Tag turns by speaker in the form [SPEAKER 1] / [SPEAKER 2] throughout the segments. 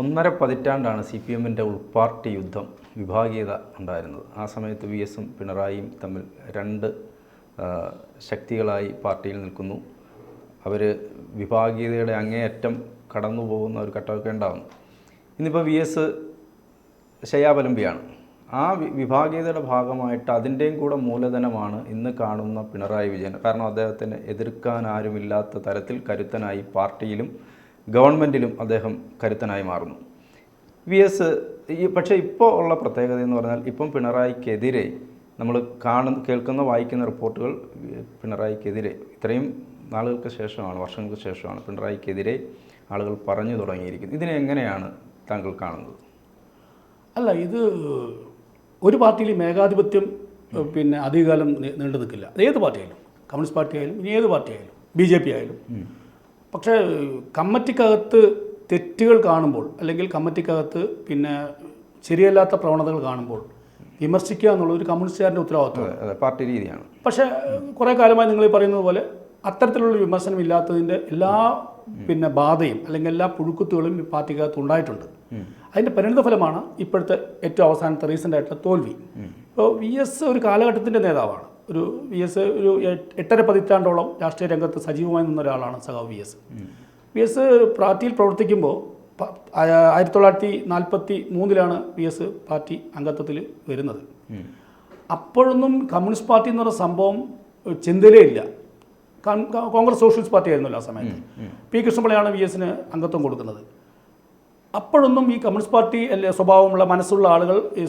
[SPEAKER 1] ഒന്നര പതിറ്റാണ്ടാണ് CPM-ൻ്റെ ഉൾപാർട്ടി യുദ്ധം, വിഭാഗീയത ഉണ്ടായിരുന്നത്. ആ സമയത്ത് VS-ഉം പിണറായിയും തമ്മിൽ രണ്ട് ശക്തികളായി പാർട്ടിയിൽ നിൽക്കുന്നു. അവർ വിഭാഗീയതയുടെ അങ്ങേയറ്റം കടന്നു പോകുന്ന ഒരു ഘട്ടമൊക്കെ ഉണ്ടാകുന്നു. ഇന്നിപ്പോൾ VS ശയ്യാവലംബിയാണ്. ആ വിഭാഗീയതയുടെ ഭാഗമായിട്ട് അതിൻ്റെയും കൂടെ മൂലധനമാണ് ഇന്ന് കാണുന്ന പിണറായി വിജയൻ. കാരണം അദ്ദേഹത്തിന് എതിർക്കാൻ ആരുമില്ലാത്ത തരത്തിൽ കരുത്തനായി പാർട്ടിയിലും ഗവൺമെൻറ്റിലും അദ്ദേഹം കരുത്തനായി മാറുന്നു. VS പക്ഷേ ഇപ്പോൾ ഉള്ള പ്രത്യേകത എന്ന് പറഞ്ഞാൽ ഇപ്പം പിണറായിക്കെതിരെ നമ്മൾ കേൾക്കുന്ന വായിക്കുന്ന റിപ്പോർട്ടുകൾ പിണറായിക്കെതിരെ ഇത്രയും നാളുകൾക്ക് ശേഷമാണ്, വർഷങ്ങൾക്ക് ശേഷമാണ് പിണറായിക്കെതിരെ ആളുകൾ പറഞ്ഞു തുടങ്ങിയിരിക്കുന്നത്. ഇതിനെ എങ്ങനെയാണ് താങ്കൾ കാണുന്നത്?
[SPEAKER 2] അല്ല, ഇത് ഒരു പാർട്ടിയിൽ മേഘാധിപത്യം അധികകാലം നീണ്ടു നിൽക്കില്ല. ഏത് പാർട്ടിയായാലും, കമ്മ്യൂണിസ്റ്റ് പാർട്ടി ആയാലും ഇനി ഏത് പാർട്ടി ആയാലും, BJP ആയാലും. പക്ഷേ കമ്മിറ്റിക്കകത്ത് തെറ്റുകൾ കാണുമ്പോൾ, അല്ലെങ്കിൽ കമ്മിറ്റിക്കകത്ത് ശരിയല്ലാത്ത പ്രവണതകൾ കാണുമ്പോൾ വിമർശിക്കുക എന്നുള്ളത് ഒരു കമ്മ്യൂണിസ്റ്റുകാരൻ്റെ ഉത്തരവാദിത്വമാണ്,
[SPEAKER 1] പാർട്ടി രീതിയാണ്.
[SPEAKER 2] പക്ഷേ കുറേ കാലമായി നിങ്ങൾ പറയുന്നത് പോലെ അത്തരത്തിലുള്ള വിമർശനം ഇല്ലാത്തതിൻ്റെ എല്ലാ ബാധയും അല്ലെങ്കിൽ എല്ലാ പുഴുക്കുത്തുകളും ഈ പാർട്ടിക്കകത്ത് ഉണ്ടായിട്ടുണ്ട്. അതിൻ്റെ പരിണിത ഫലമാണ് ഇപ്പോഴത്തെ ഏറ്റവും അവസാനത്തെ റീസെൻ്റായിട്ടുള്ള തോൽവി. ഇപ്പോൾ VS ഒരു കാലഘട്ടത്തിൻ്റെ നേതാവാണ്. VS ഒരു 8.5 പതിറ്റാണ്ടോളം രാഷ്ട്രീയ രംഗത്ത് സജീവമായി നിന്ന ഒരാളാണ് സഖാവ് VS പാർട്ടിയിൽ പ്രവർത്തിക്കുമ്പോൾ 1943 VS പാർട്ടി അംഗത്വത്തിൽ വരുന്നത്. അപ്പോഴൊന്നും കമ്മ്യൂണിസ്റ്റ് പാർട്ടി എന്ന് പറയുന്ന സംഭവം ചിന്തയിലേ ഇല്ല. കോൺഗ്രസ് സോഷ്യലിസ്റ്റ് പാർട്ടി ആയിരുന്നല്ലോ ആ സമയത്ത്. P. കൃഷ്ണപിള്ളയാണ് VS-ന് അംഗത്വം കൊടുക്കുന്നത്. അപ്പോഴൊന്നും ഈ കമ്മ്യൂണിസ്റ്റ് പാർട്ടി സ്വഭാവമുള്ള മനസ്സുള്ള ആളുകൾ ഈ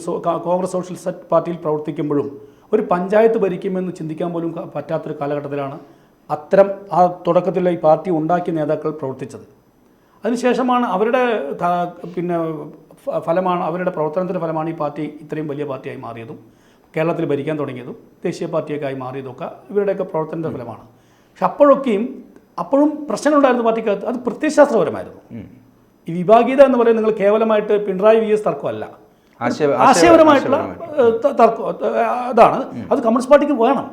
[SPEAKER 2] കോൺഗ്രസ് സോഷ്യലിസ്റ്റ് പാർട്ടിയിൽ പ്രവർത്തിക്കുമ്പോഴും ഒരു പഞ്ചായത്ത് ഭരിക്കുമെന്ന് ചിന്തിക്കാൻ പോലും പറ്റാത്തൊരു കാലഘട്ടത്തിലാണ് അത്തരം ആ തുടക്കത്തിലുള്ള ഈ പാർട്ടി ഉണ്ടാക്കിയ നേതാക്കൾ പ്രവർത്തിച്ചത്. അതിനുശേഷമാണ് അവരുടെ ഫലമാണ്, അവരുടെ പ്രവർത്തനത്തിൻ്റെ ഫലമാണ് ഈ പാർട്ടി ഇത്രയും വലിയ പാർട്ടിയായി മാറിയതും കേരളത്തിൽ ഭരിക്കാൻ തുടങ്ങിയതും ദേശീയ പാർട്ടിയൊക്കെ ആയി മാറിയതൊക്കെ ഇവരുടെയൊക്കെ പ്രവർത്തനത്തിൻ്റെ ഫലമാണ്. പക്ഷെ അപ്പോഴും പ്രശ്നങ്ങളുണ്ടായിരുന്ന പാർട്ടിക്കകത്ത്. അത് പ്രത്യയശാസ്ത്രപരമായിരുന്നു. ഈ വിഭാഗീയത എന്ന് പറയുന്നത് നിങ്ങൾ കേവലമായിട്ട് പിണറായി VS തർക്കമല്ല, ആശയപരമായിട്ടുള്ള തർക്കം അതാണ്. അത് കമ്മ്യൂണിസ്റ്റ് പാർട്ടിക്ക് വേണം.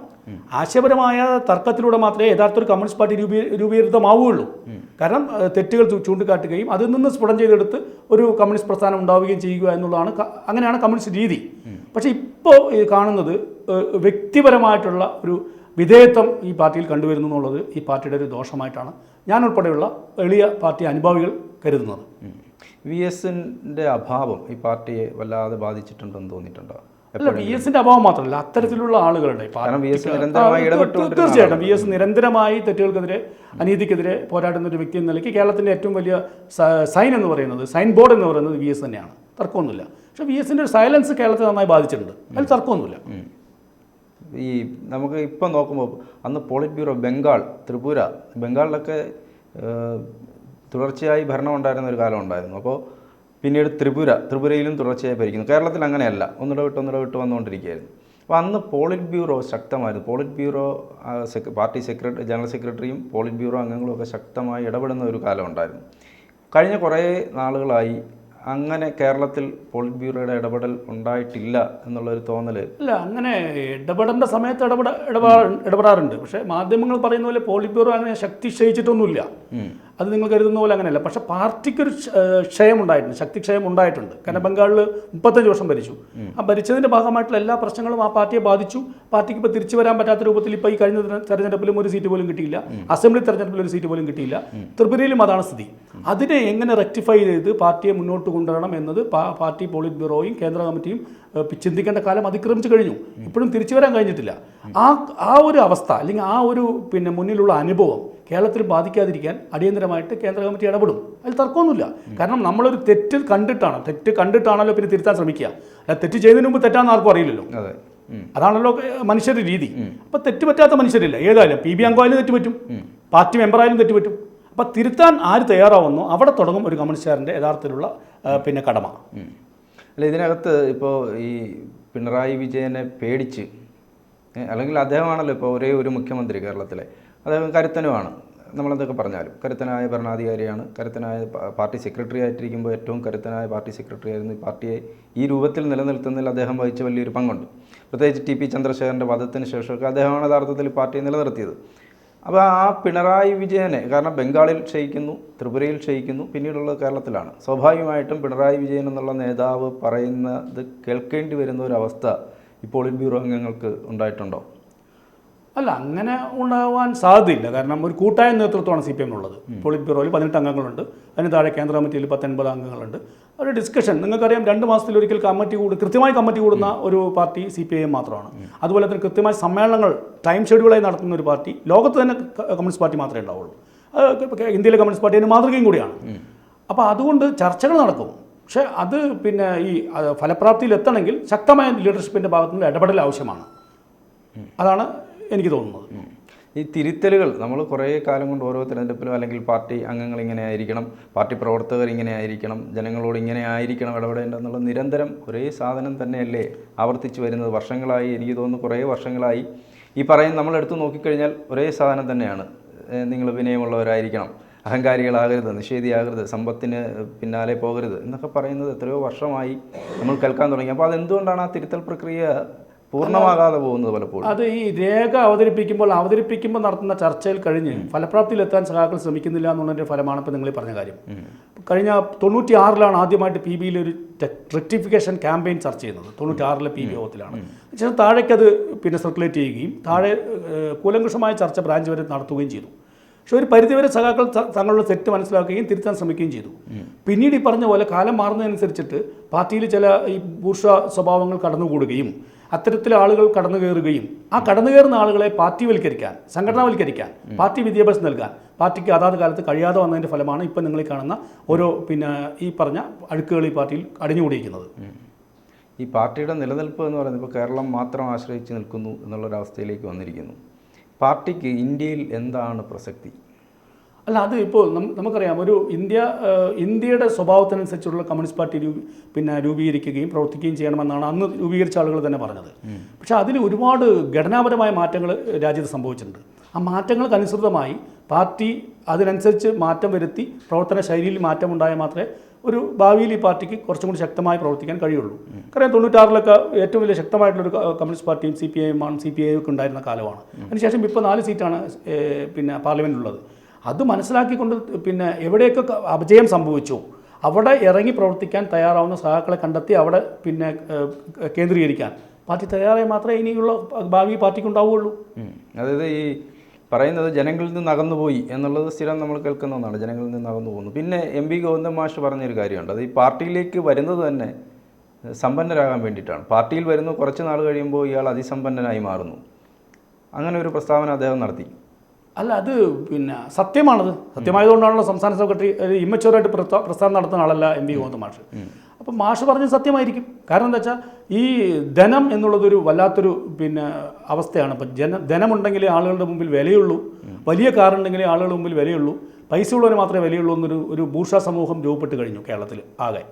[SPEAKER 2] ആശയപരമായ തർക്കത്തിലൂടെ മാത്രമേ യഥാർത്ഥ ഒരു കമ്മ്യൂണിസ്റ്റ് പാർട്ടി രൂപീകൃതമാവുകയുള്ളൂ. കാരണം തെറ്റുകൾ ചൂണ്ടിക്കാട്ടുകയും അതിൽ നിന്ന് സ്ഫുടം ചെയ്തെടുത്ത് ഒരു കമ്മ്യൂണിസ്റ്റ് പ്രസ്ഥാനം ഉണ്ടാവുകയും ചെയ്യുക എന്നുള്ളതാണ്, അങ്ങനെയാണ് കമ്മ്യൂണിസ്റ്റ് രീതി. പക്ഷേ ഇപ്പോൾ കാണുന്നത് വ്യക്തിപരമായിട്ടുള്ള ഒരു വിധേയത്വം ഈ പാർട്ടിയിൽ കണ്ടുവരുന്നു എന്നുള്ളത് ഈ പാർട്ടിയുടെ ഒരു ദോഷമായിട്ടാണ് ഞാൻ ഉൾപ്പെടെയുള്ള എളിയ പാർട്ടി അനുഭാവികൾ കരുതുന്നത്.
[SPEAKER 1] VS-ന്റെ അഭാവം ഈ പാർട്ടിയെ വല്ലാതെ ബാധിച്ചിട്ടുണ്ടെന്ന് തോന്നിയിട്ടുണ്ടോ?
[SPEAKER 2] അല്ല, VS-ന്റെ അഭാവം മാത്രമല്ല, അത്തരത്തിലുള്ള ആളുകളുടെ തീർച്ചയായിട്ടും VS നിരന്തരമായി തെറ്റുകൾക്കെതിരെ, അനീതിക്കെതിരെ പോരാടുന്ന ഒരു വ്യക്തി എന്ന നിലയ്ക്ക് കേരളത്തിൻ്റെ ഏറ്റവും വലിയ സൈൻ ബോർഡ് എന്ന് പറയുന്നത് VS തന്നെയാണ്, തർക്കമൊന്നുമില്ല. പക്ഷേ VS-ന്റെ ഒരു സൈലൻസ് കേരളത്തെ നന്നായി ബാധിച്ചിട്ടുണ്ട്, അതിൽ തർക്കമൊന്നുമില്ല.
[SPEAKER 1] ഈ നമുക്ക് ഇപ്പം നോക്കുമ്പോൾ അന്ന് പോളിറ്റ് ബ്യൂറോ ത്രിപുര, ബംഗാളിലൊക്കെ തുടർച്ചയായി ഭരണം ഉണ്ടായിരുന്ന ഒരു കാലം ഉണ്ടായിരുന്നു. അപ്പോൾ പിന്നീട് ത്രിപുരയിലും തുടർച്ചയായി ഭരിക്കുന്നു. കേരളത്തിൽ അങ്ങനെയല്ല, ഒന്നിടവിട്ട് വന്നുകൊണ്ടിരിക്കുകയായിരുന്നു. അപ്പോൾ അന്ന് പോളിറ്റ് ബ്യൂറോ ശക്തമായിരുന്നു. പോളിറ്റ് ബ്യൂറോ പാർട്ടി ജനറൽ സെക്രട്ടറിയും പോളിറ്റ് ബ്യൂറോ അംഗങ്ങളും ഒക്കെ ശക്തമായി ഇടപെടുന്ന ഒരു കാലം ഉണ്ടായിരുന്നു. കഴിഞ്ഞ കുറേ നാളുകളായി അങ്ങനെ കേരളത്തിൽ പോളിറ്റ് ബ്യൂറോയുടെ ഇടപെടൽ ഉണ്ടായിട്ടില്ല എന്നുള്ളൊരു തോന്നൽ.
[SPEAKER 2] അല്ല, അങ്ങനെ ഇടപെടേണ്ട സമയത്ത് ഇടപെടാറുണ്ട്. പക്ഷേ മാധ്യമങ്ങൾ പറയുന്ന പോലെ പോളിറ്റ് ബ്യൂറോ അങ്ങനെ ശക്തി ക്ഷയിച്ചിട്ടൊന്നുമില്ല. അത് നിങ്ങൾ കരുതുന്ന പോലെ അങ്ങനെയല്ല. പക്ഷേ പാർട്ടിക്കൊരു ക്ഷയം ഉണ്ടായിട്ടുണ്ട്, ശക്തിക്ഷയം ഉണ്ടായിട്ടുണ്ട്. കാരണം ബംഗാളിൽ 35 വർഷം ഭരിച്ചു. ആ ഭരിച്ചതിൻ്റെ ഭാഗമായിട്ടുള്ള എല്ലാ പ്രശ്നങ്ങളും ആ പാർട്ടിയെ ബാധിച്ചു. പാർട്ടിക്ക് ഇപ്പോൾ തിരിച്ചു വരാൻ പറ്റാത്ത രൂപത്തിൽ ഇപ്പോൾ ഈ കഴിഞ്ഞ തെരഞ്ഞെടുപ്പിലും ഒരു സീറ്റ് പോലും കിട്ടിയില്ല, അസംബ്ലി തെരഞ്ഞെടുപ്പിൽ ഒരു സീറ്റ് പോലും കിട്ടിയില്ല. ത്രിപുരയിലും അതാണ് സ്ഥിതി. അതിനെ എങ്ങനെ റെക്ടിഫൈ ചെയ്ത് പാർട്ടിയെ മുന്നോട്ട് കൊണ്ടുവരണം എന്നത് പാർട്ടി പോളിറ്റ് ബ്യൂറോയും കേന്ദ്ര കമ്മിറ്റിയും ചിന്തിക്കേണ്ട കാലം അതിക്രമിച്ചു കഴിഞ്ഞു. ഇപ്പോഴും തിരിച്ചു വരാൻ കഴിഞ്ഞിട്ടില്ല. ആ ഒരു അവസ്ഥ അല്ലെങ്കിൽ ആ ഒരു മുന്നിലുള്ള അനുഭവം കേരളത്തിൽ ബാധിക്കാതിരിക്കാൻ അടിയന്തരമായിട്ട് കേന്ദ്ര കമ്മിറ്റി ഇടപെടും. അതിൽ തർക്കമൊന്നുമില്ല. കാരണം നമ്മളൊരു തെറ്റ് കണ്ടിട്ടാണല്ലോ പിന്നെ തിരുത്താൻ ശ്രമിക്കുക. തെറ്റ് ചെയ്യുന്നതിന് മുമ്പ് തെറ്റാന്ന് ആർക്കും അറിയില്ലല്ലോ. അതാണല്ലോ മനുഷ്യരുടെ രീതി. അപ്പോൾ തെറ്റ് പറ്റാത്ത മനുഷ്യരില്ല. ഏതായാലും PB അംഗമായാലും തെറ്റുപറ്റും, പാർട്ടി മെമ്പറായാലും തെറ്റുപറ്റും. അപ്പോൾ തിരുത്താൻ ആര് തയ്യാറാവുന്നു അവിടെ തുടങ്ങും ഒരു കമ്മ്യൂണിസ്റ്റുകാരൻ്റെ യഥാർത്ഥത്തിലുള്ള കടമ.
[SPEAKER 1] അല്ല, ഇതിനകത്ത് ഇപ്പോൾ ഈ പിണറായി വിജയനെ പേടിച്ച്, അല്ലെങ്കിൽ അദ്ദേഹമാണല്ലോ ഇപ്പോൾ ഒരേ ഒരു മുഖ്യമന്ത്രി കേരളത്തിലെ, അദ്ദേഹം കരുത്തനുമാണ്. നമ്മളെന്തൊക്കെ പറഞ്ഞാലും കരുത്തനായ ഭരണാധികാരിയാണ്. കരുത്തനായ പാർട്ടി സെക്രട്ടറി ആയിട്ടിരിക്കുമ്പോൾ ഏറ്റവും കരുത്തനായ പാർട്ടി സെക്രട്ടറി ആയിരുന്നു. ഈ പാർട്ടിയെ ഈ രൂപത്തിൽ നിലനിർത്തുന്നതിൽ അദ്ദേഹം വഹിച്ച വലിയൊരു പങ്കുണ്ട്. പ്രത്യേകിച്ച് TP ചന്ദ്രശേഖരൻ്റെ വധത്തിന് ശേഷമൊക്കെ അദ്ദേഹമാണ് യഥാർത്ഥത്തിൽ പാർട്ടിയെ നിലനിർത്തിയത്. അപ്പോൾ ആ പിണറായി വിജയനെ, കാരണം ബംഗാളിൽ ക്ഷയിക്കുന്നു, ത്രിപുരയിൽ ക്ഷയിക്കുന്നു, പിന്നീടുള്ളത് കേരളത്തിലാണ്. സ്വാഭാവികമായിട്ടും പിണറായി വിജയൻ എന്നുള്ള നേതാവ് പറയുന്നത് കേൾക്കേണ്ടി വരുന്ന ഒരവസ്ഥ ഈ പോളിറ്റ് ബ്യൂറോ അംഗങ്ങൾക്ക് ഉണ്ടായിട്ടുണ്ടോ?
[SPEAKER 2] അല്ല, അങ്ങനെ ഉണ്ടാവാൻ സാധ്യതയില്ല. കാരണം ഒരു കൂട്ടായ നേതൃത്വമാണ് CPM ഉള്ളത്. പോളിറ്റ് ബ്യൂറോയിൽ 18 അംഗങ്ങളുണ്ട്, അതിന് താഴെ കേന്ദ്ര കമ്മിറ്റിയിൽ 19 അംഗങ്ങളുണ്ട്. ഒരു ഡിസ്കഷൻ, നിങ്ങൾക്കറിയാം 2 മാസത്തിലൊരിക്കൽ കൃത്യമായി കമ്മിറ്റി കൂടുന്ന ഒരു പാർട്ടി CPIM മാത്രമാണ്. അതുപോലെ തന്നെ കൃത്യമായി സമ്മേളനങ്ങൾ ടൈം ഷെഡ്യൂളായി നടത്തുന്ന ഒരു പാർട്ടി ലോകത്ത് തന്നെ കമ്മ്യൂണിസ്റ്റ് പാർട്ടി മാത്രമേ ഉണ്ടാവുള്ളൂ. ഇന്ത്യയിലെ കമ്മ്യൂണിസ്റ്റ് പാർട്ടി അതിന് മാതൃകയും കൂടിയാണ്. അപ്പോൾ അതുകൊണ്ട് ചർച്ചകൾ നടക്കും. പക്ഷേ അത് പിന്നെ ഈ ഫലപ്രാപ്തിയിൽ എത്തണമെങ്കിൽ ശക്തമായ ലീഡർഷിപ്പിൻ്റെ ഭാഗത്തുനിന്ന് ഇടപെടൽ ആവശ്യമാണ്. അതാണ് എനിക്ക് തോന്നുന്നത്.
[SPEAKER 1] ഈ തിരുത്തലുകൾ നമ്മൾ കുറേ കാലം കൊണ്ട് ഓരോ തിരഞ്ഞെടുപ്പിലും അല്ലെങ്കിൽ പാർട്ടി അംഗങ്ങൾ ഇങ്ങനെ ആയിരിക്കണം, പാർട്ടി പ്രവർത്തകർ ഇങ്ങനെ ആയിരിക്കണം, ജനങ്ങളോട് ഇങ്ങനെ ആയിരിക്കണം ഇടപെടേണ്ടതെന്നുള്ള നിരന്തരം ഒരേ സാധനം തന്നെയല്ലേ ആവർത്തിച്ച് വരുന്നത്? വർഷങ്ങളായി, എനിക്ക് തോന്നുന്നു കുറേ വർഷങ്ങളായി ഈ പറയുന്ന നമ്മളെടുത്ത് നോക്കിക്കഴിഞ്ഞാൽ ഒരേ സാധനം തന്നെയാണ്. നിങ്ങൾ വിനയമുള്ളവരായിരിക്കണം, അഹങ്കാരികളാകരുത്, നിഷേധിയാകരുത്, സമ്പത്തിന് പിന്നാലെ പോകരുത് എന്നൊക്കെ പറയുന്നത് എത്രയോ വർഷമായി നമ്മൾ കേൾക്കാൻ തുടങ്ങി. അപ്പോൾ അതെന്തുകൊണ്ടാണ് ആ തിരുത്തൽ പ്രക്രിയ പൂർണ്ണമാകാതെ പോകുന്നത് പലപ്പോഴും? അത്
[SPEAKER 2] ഈ രേഖ അവതരിപ്പിക്കുമ്പോൾ നടത്തുന്ന ചർച്ചയിൽ കഴിഞ്ഞ് ഫലപ്രാപ്തിയിലെത്താൻ സഖാക്കൾ ശ്രമിക്കുന്നില്ല എന്നുള്ളതിൻ്റെ ഫലമാണ് ഇപ്പോൾ നിങ്ങൾ പറഞ്ഞ കാര്യം. കഴിഞ്ഞ 96 ആദ്യമായിട്ട് PBയിൽ ഒരു റെക്ടിഫിക്കേഷൻ ക്യാമ്പയിൻ ചർച്ച ചെയ്യുന്നത്. 96 PB യോഗത്തിലാണ്. താഴേക്കത് പിന്നെ സർക്കുലേറ്റ് ചെയ്യുകയും താഴെ കൂലങ്കഷമായ ചർച്ച ബ്രാഞ്ച് വരെ നടത്തുകയും ചെയ്തു. പക്ഷെ ഒരു പരിധിവരെ സഖാക്കൾ തങ്ങളുടെ തെറ്റ് മനസ്സിലാക്കുകയും തിരുത്താൻ ശ്രമിക്കുകയും ചെയ്തു. പിന്നീട് ഈ പറഞ്ഞ പോലെ കാലം മാറുന്നതനുസരിച്ചിട്ട് പാർട്ടിയിൽ ചില ഈ ബൂർഷ സ്വഭാവങ്ങൾ കടന്നുകൂടുകയും അത്തരത്തിലെ ആളുകൾ കടന്നു കയറുകയും ആ കടന്നു കയറുന്ന ആളുകളെ പാർട്ടിവൽക്കരിക്കാൻ, സംഘടനാവൽക്കരിക്കാൻ, പാർട്ടി വിദ്യാഭ്യാസം നൽകാൻ പാർട്ടിക്ക് അതാത് കാലത്ത് കഴിയാതെ വന്നതിൻ്റെ ഫലമാണ് ഇപ്പം നിങ്ങൾ കാണുന്ന ഓരോ പിന്നെ ഈ പറഞ്ഞ അഴുക്കുകൾ ഈ പാർട്ടിയിൽ അടിഞ്ഞുകൂടിയിരിക്കുന്നത്.
[SPEAKER 1] ഈ പാർട്ടിയുടെ നിലനിൽപ്പ് എന്ന് പറയുന്നത് ഇപ്പോൾ കേരളം മാത്രം ആശ്രയിച്ച് നിൽക്കുന്നു എന്നുള്ളൊരവസ്ഥയിലേക്ക് വന്നിരിക്കുന്നു. പാർട്ടിക്ക് ഇന്ത്യയിൽ എന്താണ് പ്രസക്തി?
[SPEAKER 2] അല്ല, അത് ഇപ്പോൾ നമുക്കറിയാം, ഒരു ഇന്ത്യയുടെ സ്വഭാവത്തിനനുസരിച്ചുള്ള കമ്മ്യൂണിസ്റ്റ് പാർട്ടി രൂപീകരിക്കുകയും പ്രവർത്തിക്കുകയും ചെയ്യണമെന്നാണ് അന്ന് രൂപീകരിച്ച ആളുകൾ തന്നെ പറഞ്ഞത്. പക്ഷേ അതിൽ ഒരുപാട് ഘടനാപരമായ മാറ്റങ്ങൾ രാജ്യത്ത് സംഭവിച്ചിട്ടുണ്ട്. ആ മാറ്റങ്ങൾക്കനുസൃതമായി പാർട്ടി അതിനനുസരിച്ച് മാറ്റം വരുത്തി പ്രവർത്തന ശൈലിയിൽ മാറ്റമുണ്ടായാൽ മാത്രമേ ഒരു ഭാവിയിൽ ഈ പാർട്ടിക്ക് കുറച്ചും കൂടി ശക്തമായി പ്രവർത്തിക്കാൻ കഴിയുള്ളൂ. കാരണം 96 ഏറ്റവും വലിയ ശക്തമായിട്ടുള്ളൊരു കമ്മ്യൂണിസ്റ്റ് പാർട്ടിയും CPI ഒക്കെ ഉണ്ടായിരുന്ന കാലമാണ്. അതിനുശേഷം ഇപ്പോൾ 4 സീറ്റാണ് പിന്നെ പാർലമെൻറ്റിലുള്ളത്. അത് മനസ്സിലാക്കിക്കൊണ്ട് പിന്നെ എവിടെയൊക്കെ അപജയം സംഭവിച്ചു അവിടെ ഇറങ്ങി പ്രവർത്തിക്കാൻ തയ്യാറാവുന്ന സഹാക്കളെ കണ്ടെത്തി അവിടെ പിന്നെ കേന്ദ്രീകരിക്കാൻ പാർട്ടി തയ്യാറായി മാത്രമേ ഇനിയുള്ള ഭാവി പാർട്ടിക്ക് ഉണ്ടാവുകയുള്ളൂ.
[SPEAKER 1] അതായത് ഈ പറയുന്നത് ജനങ്ങളിൽ നിന്ന് അകന്നുപോയി എന്നുള്ളത് സ്ഥിരം നമ്മൾ കേൾക്കുന്ന ഒന്നാണ്. ജനങ്ങളിൽ നിന്ന് അകന്നു പോകുന്നു. പിന്നെ MV ഗോവിന്ദൻ മാഷ് പറഞ്ഞൊരു കാര്യമുണ്ട്, അത് ഈ പാർട്ടിയിലേക്ക് വരുന്നത് തന്നെ സമ്പന്നരാകാൻ വേണ്ടിയിട്ടാണ്. പാർട്ടിയിൽ വരുന്നു, കുറച്ച് നാൾ കഴിയുമ്പോൾ ഇയാൾ അതിസമ്പന്നനായി മാറുന്നു. അങ്ങനെ ഒരു പ്രസ്താവന അദ്ദേഹം നടത്തി.
[SPEAKER 2] അല്ല, അത് പിന്നെ സത്യമാണത്. സത്യമായതുകൊണ്ടാണല്ലോ സംസ്ഥാന സെക്രട്ടറി ഇമ്മച്ചുവറായിട്ട് പ്രസ്താവന നടത്തുന്ന ആളല്ല MV ഗോവിന്ദൻ മാഷ്. അപ്പം മാഷ് പറഞ്ഞത് സത്യമായിരിക്കും. കാരണം എന്താ വെച്ചാൽ ഈ ധനം എന്നുള്ളതൊരു വല്ലാത്തൊരു പിന്നെ അവസ്ഥയാണ്. ഇപ്പം ധനമുണ്ടെങ്കിലേ ആളുകളുടെ മുമ്പിൽ വിലയുള്ളൂ, വലിയ കാറുണ്ടെങ്കിലേ ആളുകളുടെ മുമ്പിൽ വിലയുള്ളൂ, പൈസ ഉള്ളവന് മാത്രമേ വിലയുള്ളൂ എന്നൊരു ബൂർഷ സമൂഹം രൂപപ്പെട്ട് കഴിഞ്ഞു കേരളത്തിൽ. ആകെ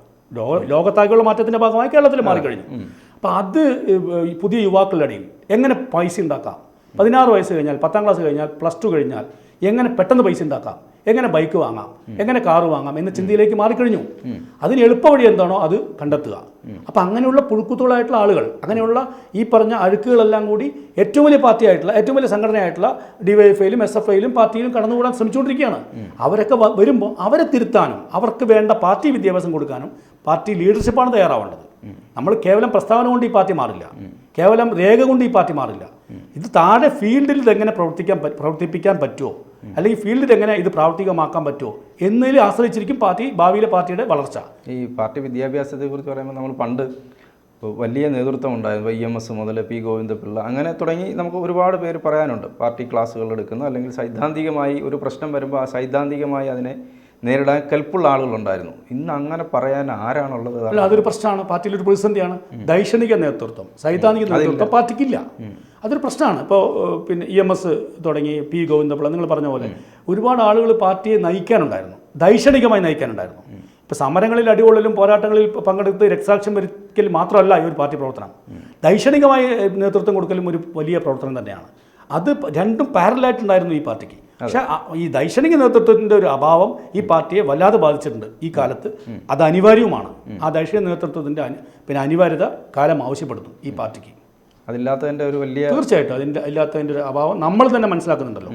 [SPEAKER 2] ലോകത്താകെയുള്ള മാറ്റത്തിൻ്റെ ഭാഗമായി കേരളത്തിൽ മാറിക്കഴിഞ്ഞു. അപ്പം അത് പുതിയ യുവാക്കളുടെ ഇടയിൽ എങ്ങനെ പൈസ ഉണ്ടാക്കാം, 16 വയസ്സ് കഴിഞ്ഞാൽ, 10ാം ക്ലാസ് കഴിഞ്ഞാൽ, +2 കഴിഞ്ഞാൽ എങ്ങനെ പെട്ടെന്ന് പൈസ ഉണ്ടാക്കാം, എങ്ങനെ ബൈക്ക് വാങ്ങാം, എങ്ങനെ കാറ് വാങ്ങാം എന്ന ചിന്തയിലേക്ക് മാറിക്കഴിഞ്ഞു. അതിന് എളുപ്പവഴി എന്താണോ അത് കണ്ടെത്തുക. അപ്പം അങ്ങനെയുള്ള പുഴുക്കുത്തുകളായിട്ടുള്ള ആളുകൾ, അങ്ങനെയുള്ള ഈ പറഞ്ഞ അഴുക്കുകളെല്ലാം കൂടി ഏറ്റവും വലിയ പാർട്ടിയായിട്ടുള്ള, ഏറ്റവും വലിയ സംഘടനയായിട്ടുള്ള DYFIയിലും SFIയിലും പാർട്ടിയിലും കടന്നുകൂടാൻ ശ്രമിച്ചുകൊണ്ടിരിക്കുകയാണ്. അവരൊക്കെ വരുമ്പോൾ അവരെ തിരുത്താനും അവർക്ക് വേണ്ട പാർട്ടി വിദ്യാഭ്യാസം കൊടുക്കാനും പാർട്ടി ലീഡർഷിപ്പാണ് തയ്യാറാവേണ്ടത്. നമ്മൾ കേവലം പ്രസ്താവന കൊണ്ട് ഈ പാർട്ടി മാറില്ല, കേവലം രേഖ കൊണ്ട് ഈ പാർട്ടി മാറില്ല. ഇത് താഴെ ഫീൽഡിൽ ഇതെങ്ങനെ പ്രവർത്തിപ്പിക്കാൻ പറ്റുമോ, അല്ലെങ്കിൽ ഫീൽഡിൽ എങ്ങനെ ഇത് പ്രാവർത്തികമാക്കാൻ പറ്റുമോ എന്നതിൽ ആശ്രയിച്ചിരിക്കും ഭാവിയിലെ പാർട്ടിയുടെ വളർച്ച.
[SPEAKER 1] ഈ പാർട്ടി വിദ്യാഭ്യാസത്തെക്കുറിച്ച് പറയുമ്പോൾ നമ്മൾ പണ്ട് വലിയ നേതൃത്വം ഉണ്ടായിരുന്നു. EMS മുതൽ P. ഗോവിന്ദപിള്ള അങ്ങനെ തുടങ്ങി നമുക്ക് ഒരുപാട് പേര് പറയാനുണ്ട്. പാർട്ടി ക്ലാസ്സുകൾ എടുക്കുന്ന, അല്ലെങ്കിൽ സൈദ്ധാന്തികമായി ഒരു പ്രശ്നം വരുമ്പോൾ ആ സൈദ്ധാന്തികമായി അതിനെ നേരിടാൻ കെൽപ്പുള്ള ആളുകളുണ്ടായിരുന്നു. ഇന്ന് അങ്ങനെ പറയാൻ ആരാണുള്ളത്?
[SPEAKER 2] അല്ല, അതൊരു പ്രശ്നമാണ്. പാർട്ടിയിലൊരു പ്രതിസന്ധിയാണ്. ദൈക്ഷണിക നേതൃത്വം, സൈദ്ധാന്തിക നേതൃത്വം പാർട്ടിക്കില്ല. അതൊരു പ്രശ്നമാണ്. ഇപ്പോൾ പിന്നെ EMS തുടങ്ങി P. ഗോവിന്ദപിള്ള നിങ്ങൾ പറഞ്ഞ പോലെ ഒരുപാട് ആളുകൾ പാർട്ടിയെ നയിക്കാനുണ്ടായിരുന്നു, ദൈക്ഷണികമായി നയിക്കാനുണ്ടായിരുന്നു. ഇപ്പോൾ സമരങ്ങളിൽ അടികൊള്ളലും പോരാട്ടങ്ങളിൽ പങ്കെടുത്ത് രക്തസാക്ഷ്യം വരിക്കൽ മാത്രമല്ല ഈ ഒരു പാർട്ടി പ്രവർത്തനം. ദൈക്ഷണികമായി നേതൃത്വം കൊടുക്കലും ഒരു വലിയ പ്രവർത്തനം തന്നെയാണ്. അത് രണ്ടും പാരലായിട്ടുണ്ടായിരുന്നു ഈ പാർട്ടിക്ക്. പക്ഷെ ഈ ദൈക്ഷണിക നേതൃത്വത്തിൻ്റെ ഒരു അഭാവം ഈ പാർട്ടിയെ വല്ലാതെ ബാധിച്ചിട്ടുണ്ട് ഈ കാലത്ത്. അത് അനിവാര്യവുമാണ്. ആ ദൈക്ഷണിക നേതൃത്വത്തിൻ്റെ പിന്നെ അനിവാര്യത കാലം ആവശ്യപ്പെടുന്നു ഈ പാർട്ടിക്ക്.
[SPEAKER 1] അതില്ലാത്തതിൻ്റെ ഒരു വലിയ,
[SPEAKER 2] തീർച്ചയായിട്ടും അതിൻ്റെ ഇല്ലാത്തതിൻ്റെ ഒരു അഭാവം നമ്മൾ തന്നെ മനസ്സിലാക്കുന്നുണ്ടല്ലോ.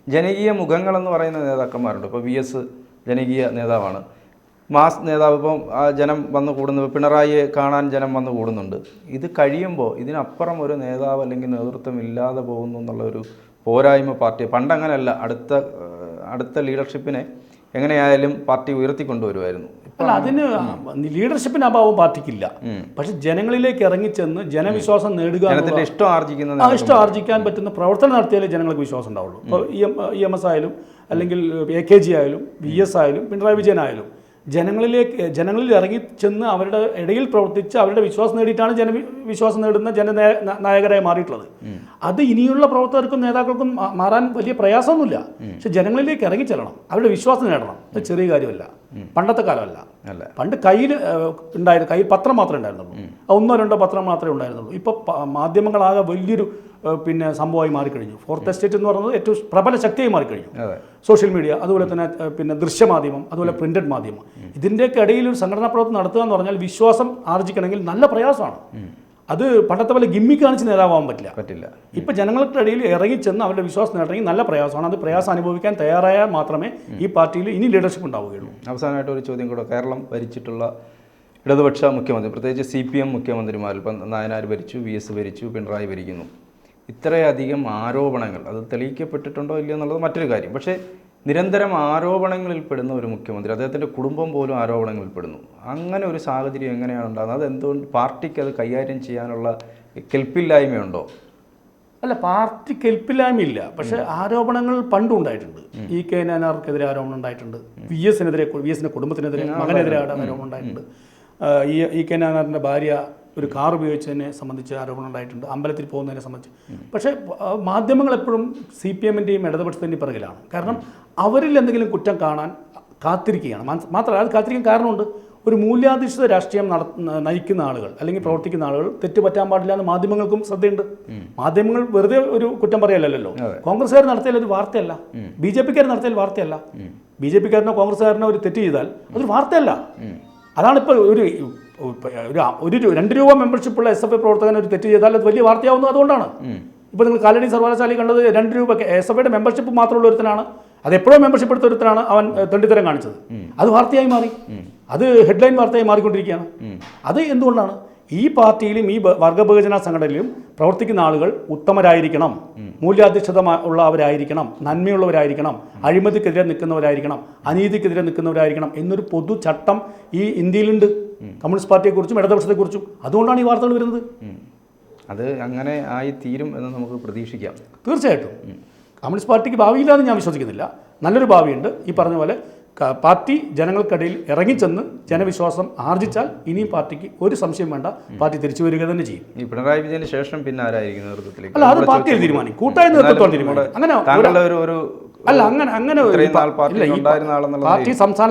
[SPEAKER 1] ജനകീയ മുഖങ്ങളെന്ന് പറയുന്ന നേതാക്കന്മാരുണ്ട്. ഇപ്പോൾ VS ജനകീയ നേതാവാണ്, മാസ് നേതാവ്. ഇപ്പം ജനം വന്ന് കൂടുന്നു, പിണറായിയെ കാണാൻ ജനം വന്ന് കൂടുന്നുണ്ട്. ഇത് കഴിയുമ്പോൾ ഇതിനപ്പുറം ഒരു നേതാവ് അല്ലെങ്കിൽ നേതൃത്വം ഇല്ലാതെ പോകുന്നു എന്നുള്ളൊരു പോരായ്മ പാർട്ടി പണ്ടങ്ങനെയല്ല. അടുത്ത ലീഡർഷിപ്പിനെ എങ്ങനെയായാലും പാർട്ടി ഉയർത്തിക്കൊണ്ടുവരുമായിരുന്നു.
[SPEAKER 2] അല്ല, അതിന് ലീഡർഷിപ്പിന് അഭാവം പാർട്ടിക്കില്ല. പക്ഷെ ജനങ്ങളിലേക്ക് ഇറങ്ങിച്ചെന്ന് ജനവിശ്വാസം നേടുക, ഇഷ്ടം ആർജിക്കാൻ പറ്റുന്ന പ്രവർത്തനം നടത്തിയാലേ ജനങ്ങൾക്ക് വിശ്വാസം ഉണ്ടാവുള്ളൂ. ഇപ്പോൾ EMS ആയാലും അല്ലെങ്കിൽ AKG ആയാലും VS ആയാലും പിണറായി വിജയൻ ആയാലും ജനങ്ങളിൽ ഇറങ്ങി ചെന്ന് അവരുടെ ഇടയിൽ പ്രവർത്തിച്ച് അവരുടെ വിശ്വാസം നേടിയിട്ടാണ് വിശ്വാസം നേടുന്ന ജനനായകരായി മാറിയിട്ടുള്ളത്. അത് ഇനിയുള്ള പ്രവർത്തകർക്കും നേതാക്കൾക്കും മാറാൻ വലിയ പ്രയാസമൊന്നുമില്ല. പക്ഷെ ജനങ്ങളിലേക്ക് ഇറങ്ങി ചെല്ലണം, അവരുടെ വിശ്വാസം നേടണം. അത് ചെറിയ കാര്യമല്ല, പണ്ടത്തെ കാലമല്ല. പണ്ട് കയ്യിൽ പത്രം മാത്രമേ ഉണ്ടായിരുന്നുള്ളൂ, 1-2 പത്രം മാത്രമേ ഉണ്ടായിരുന്നുള്ളൂ. ഇപ്പോൾ മാധ്യമങ്ങളാകെ വലിയൊരു സംഭവമായി മാറിക്കഴിഞ്ഞു. ഫോർത്ത് എസ്റ്റേറ്റ് എന്ന് പറയുന്നത് ഏറ്റവും പ്രബല ശക്തിയായി മാറിക്കഴിഞ്ഞു. സോഷ്യൽ മീഡിയ, അതുപോലെ തന്നെ ദൃശ്യമാധ്യമം, അതുപോലെ പ്രിന്റഡ് മാധ്യമം, ഇതിൻ്റെയൊക്കെ ഇടയിൽ ഒരു സംഘടനാ പ്രവർത്തനം നടത്തുക എന്ന് പറഞ്ഞാൽ വിശ്വാസം ആർജിക്കണമെങ്കിൽ നല്ല പ്രയാസമാണ്. അത് പണ്ടത്തെ പോലെ ഗിമ്മി കാണിച്ച് നേതാവാൻ പറ്റില്ല. ഇപ്പം ജനങ്ങളുടെ ഇടയിൽ ഇറങ്ങിച്ചെന്ന് അവരുടെ വിശ്വാസം നേടണമെങ്കിൽ നല്ല പ്രയാസമാണ്. അത് പ്രയാസം അനുഭവിക്കാൻ തയ്യാറായാൽ മാത്രമേ ഈ പാർട്ടിയിൽ ഇനി ലീഡർഷിപ്പ് ഉണ്ടാവുകയുള്ളൂ.
[SPEAKER 1] അവസാനമായിട്ട് ഒരു ചോദ്യം കൂടെ. കേരളം ഭരിച്ചിട്ടുള്ള ഇടതുപക്ഷ മുഖ്യമന്ത്രി, പ്രത്യേകിച്ച് CPM മുഖ്യമന്ത്രിമാർ, ഇപ്പം നായനാർ ഭരിച്ചു, VS ഭരിച്ചു, പിണറായി ഭരിക്കുന്നു. ഇത്രയധികം ആരോപണങ്ങൾ, അത് തെളിയിക്കപ്പെട്ടിട്ടുണ്ടോ ഇല്ലയോ എന്നുള്ളത് മറ്റൊരു കാര്യം. പക്ഷേ നിരന്തരം ആരോപണങ്ങളിൽ പെടുന്ന ഒരു മുഖ്യമന്ത്രി, അദ്ദേഹത്തിൻ്റെ കുടുംബം പോലും ആരോപണങ്ങളിൽ പെടുന്നു. അങ്ങനെ ഒരു സാഹചര്യം എങ്ങനെയാണ് ഉണ്ടാകുന്നത്? അത് എന്തുകൊണ്ട് പാർട്ടിക്ക് അത് കൈകാര്യം ചെയ്യാനുള്ള കെൽപ്പില്ലായ്മയുണ്ടോ?
[SPEAKER 2] അല്ല, പാർട്ടി കെൽപ്പില്ലായ്മയില്ല. പക്ഷേ ആരോപണങ്ങൾ പണ്ടും ഉണ്ടായിട്ടുണ്ട്. EK നായനാർക്കെതിരെ ആരോപണം ഉണ്ടായിട്ടുണ്ട്, VSൻ്റെ കുടുംബത്തിനെതിരെ, മകനെതിരെ ആരോപണം ഉണ്ടായിട്ടുണ്ട്. EK നായനാറിൻ്റെ ഭാര്യ ഒരു കാർ ഉപയോഗിച്ചതിനെ സംബന്ധിച്ച് ആരോപണം ഉണ്ടായിട്ടുണ്ട്, അമ്പലത്തിൽ പോകുന്നതിനെ സംബന്ധിച്ച്. പക്ഷേ മാധ്യമങ്ങൾ എപ്പോഴും CPMൻ്റെയും ഇടതുപക്ഷത്തിൻ്റെയും പിറകിലാണ്. കാരണം അവരിൽ എന്തെങ്കിലും കുറ്റം കാണാൻ കാത്തിരിക്കുകയാണ്. മാത്രമല്ല, അത് കാത്തിരിക്കാൻ കാരണമുണ്ട്. ഒരു മൂല്യാധിഷ്ഠിത രാഷ്ട്രീയം നയിക്കുന്ന ആളുകൾ അല്ലെങ്കിൽ പ്രവർത്തിക്കുന്ന ആളുകൾ തെറ്റുപറ്റാൻ പാടില്ല എന്ന് മാധ്യമങ്ങൾക്കും ശ്രദ്ധയുണ്ട്. മാധ്യമങ്ങൾ വെറുതെ ഒരു കുറ്റം പറയല്ലല്ലോ. കോൺഗ്രസ്സുകാർ നടത്തിയാൽ ഒരു വാർത്തയല്ല, BJPക്കാർ നടത്തിയാൽ വാർത്തയല്ല. BJPക്കാരനോ കോൺഗ്രസ്സുകാരനോ ഒരു തെറ്റ് ചെയ്താൽ അതൊരു വാർത്തയല്ല. അതാണിപ്പോൾ ഒരു 2 രൂപ മെമ്പർഷിപ്പുള്ള SFI പ്രവർത്തകൻ ഒരു തെറ്റ് ചെയ്താൽ അത് വലിയ വാർത്തയാവുന്നത് അതുകൊണ്ടാണ്. ഇപ്പോൾ നിങ്ങൾ കാലടി സർവകലാശാലയിൽ കണ്ടത് 2 രൂപ SFIയുടെ മെമ്പർഷിപ്പ് മാത്രമുള്ള ഒരുത്തനാണ്, അത് എപ്പോഴും മെമ്പർഷിപ്പ് എടുത്ത ഒരുത്തനാണ് അവൻ തെണ്ടിത്തരം കാണിച്ചത്. അത് വാർത്തയായി മാറി, അത് ഹെഡ്ലൈൻ വാർത്തയായി മാറിക്കൊണ്ടിരിക്കുകയാണ്. അത് എന്തുകൊണ്ടാണ്? ഈ പാർട്ടിയിലും ഈ വർഗവിഭജന സംഘടനയിലും പ്രവർത്തിക്കുന്ന ആളുകൾ ഉത്തമരായിരിക്കണം, മൂല്യാധിഷ്ഠിത ഉള്ളവരായിരിക്കണം, നന്മയുള്ളവരായിരിക്കണം, അഴിമതിക്കെതിരെ നിൽക്കുന്നവരായിരിക്കണം, അനീതിക്കെതിരെ നിൽക്കുന്നവരായിരിക്കണം എന്നൊരു പൊതു ചട്ടം ഈ ഇന്ത്യയിലുണ്ട്, കമ്മ്യൂണിസ്റ്റ് പാർട്ടിയെക്കുറിച്ചും ഇടതുപക്ഷത്തെക്കുറിച്ചും. അതുകൊണ്ടാണ് ഈ വാർത്തകൾ വരുന്നത്.
[SPEAKER 1] അത് അങ്ങനെ ആയി തീരും എന്ന് നമുക്ക് പ്രതീക്ഷിക്കാം.
[SPEAKER 2] തീർച്ചയായിട്ടും കമ്മ്യൂണിസ്റ്റ് പാർട്ടിക്ക് ഭാവിയില്ലാന്ന് ഞാൻ വിശ്വസിക്കുന്നില്ല. നല്ലൊരു ഭാവിയുണ്ട്. ഈ പറഞ്ഞ പോലെ പാർട്ടി ജനങ്ങൾക്കിടയിൽ ഇറങ്ങിച്ചെന്ന് ജനവിശ്വാസം ആർജിച്ചാൽ ഇനിയും പാർട്ടിക്ക് ഒരു സംശയം വേണ്ട, പാർട്ടി തിരിച്ചു വരിക തന്നെ ചെയ്യും.
[SPEAKER 1] ഈ പിണറായി വിജയന് ശേഷം പിന്നെ ആരായിരിക്കും നേതൃത്വത്തിലേക്ക്?
[SPEAKER 2] അല്ല, അത് പാർട്ടിയിൽ തീരുമാനിക്കും, കൂട്ടായ നേതൃത്വം തീരുമാനിക്കും. അങ്ങനെ പാർട്ടി സംസ്ഥാന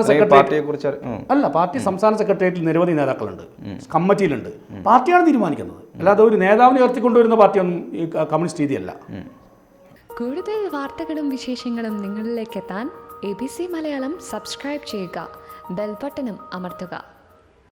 [SPEAKER 2] സെക്രട്ടേറിയറ്റിൽ നിരവധി നേതാക്കളുണ്ട്, കമ്മിറ്റിയിലുണ്ട്. പാർട്ടിയാണ് തീരുമാനിക്കുന്നത്, അല്ലാതെ ഒരു നേതാവിനെ ഉയർത്തിക്കൊണ്ടുവരുന്ന പാർട്ടിയൊന്നും ഈ കമ്മ്യൂണിസ്റ്റ് രീതിയല്ല.
[SPEAKER 3] കൂടുതൽ വാർത്തകളും വിശേഷങ്ങളും നിങ്ങളിലേക്ക് എത്താൻ ABC മലയാളം സബ്സ്ക്രൈബ് ചെയ്യുക, ബെൽ ബട്ടണും അമർത്തുക.